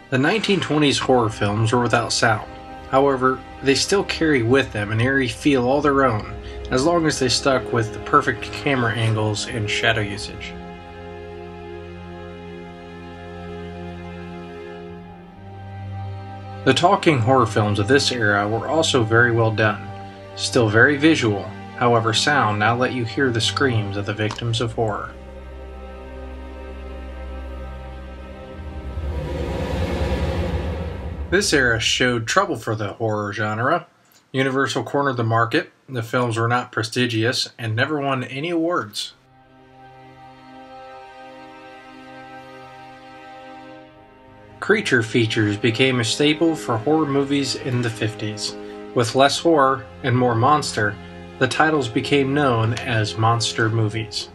The 1920s horror films were without sound. However, they still carry with them an eerie feel all their own, as long as they stuck with the perfect camera angles and shadow usage. The talking horror films of this era were also very well done, still very visual, however sound now let you hear the screams of the victims of horror. This era showed trouble for the horror genre. Universal cornered the market, the films were not prestigious, and never won any awards. Creature features became a staple for horror movies in the 50s. With less horror and more monster, the titles became known as monster movies.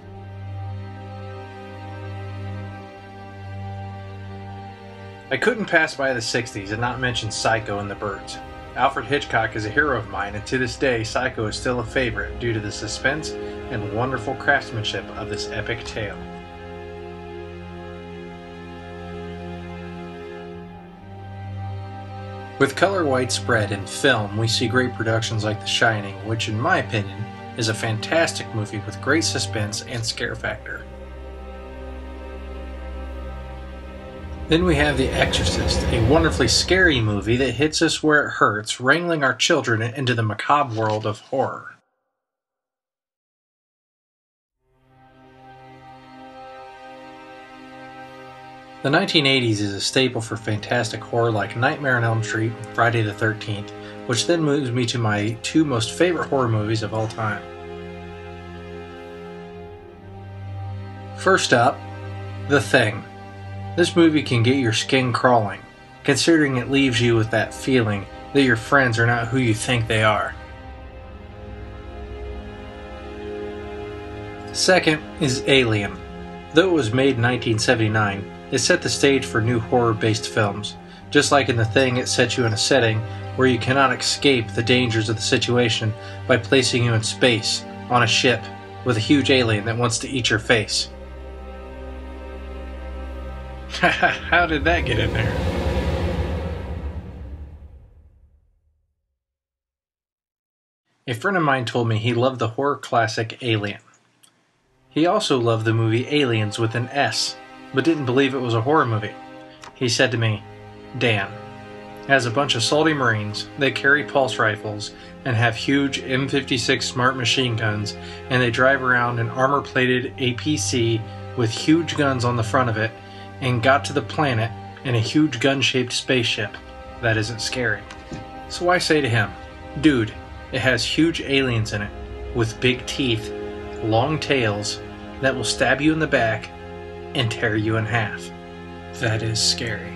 I couldn't pass by the 60s and not mention Psycho and the Birds. Alfred Hitchcock is a hero of mine, and to this day Psycho is still a favorite due to the suspense and wonderful craftsmanship of this epic tale. With color widespread in film, we see great productions like The Shining, which in my opinion is a fantastic movie with great suspense and scare factor. Then we have The Exorcist, a wonderfully scary movie that hits us where it hurts, wrangling our children into the macabre world of horror. The 1980s is a staple for fantastic horror like Nightmare on Elm Street and Friday the 13th, which then moves me to my two most favorite horror movies of all time. First up, The Thing. This movie can get your skin crawling, considering it leaves you with that feeling that your friends are not who you think they are. Second is Alien. Though it was made in 1979, it set the stage for new horror-based films. Just like in The Thing, it sets you in a setting where you cannot escape the dangers of the situation by placing you in space, on a ship, with a huge alien that wants to eat your face. How did that get in there? A friend of mine told me he loved the horror classic Alien. He also loved the movie Aliens with an S, but didn't believe it was a horror movie. He said to me, "Dan, as a bunch of salty Marines, they carry pulse rifles and have huge M56 smart machine guns, and they drive around an armor-plated APC with huge guns on the front of it, and got to the planet in a huge gun-shaped spaceship. That isn't scary." So I say to him, "Dude, it has huge aliens in it, with big teeth, long tails, that will stab you in the back and tear you in half. That is scary."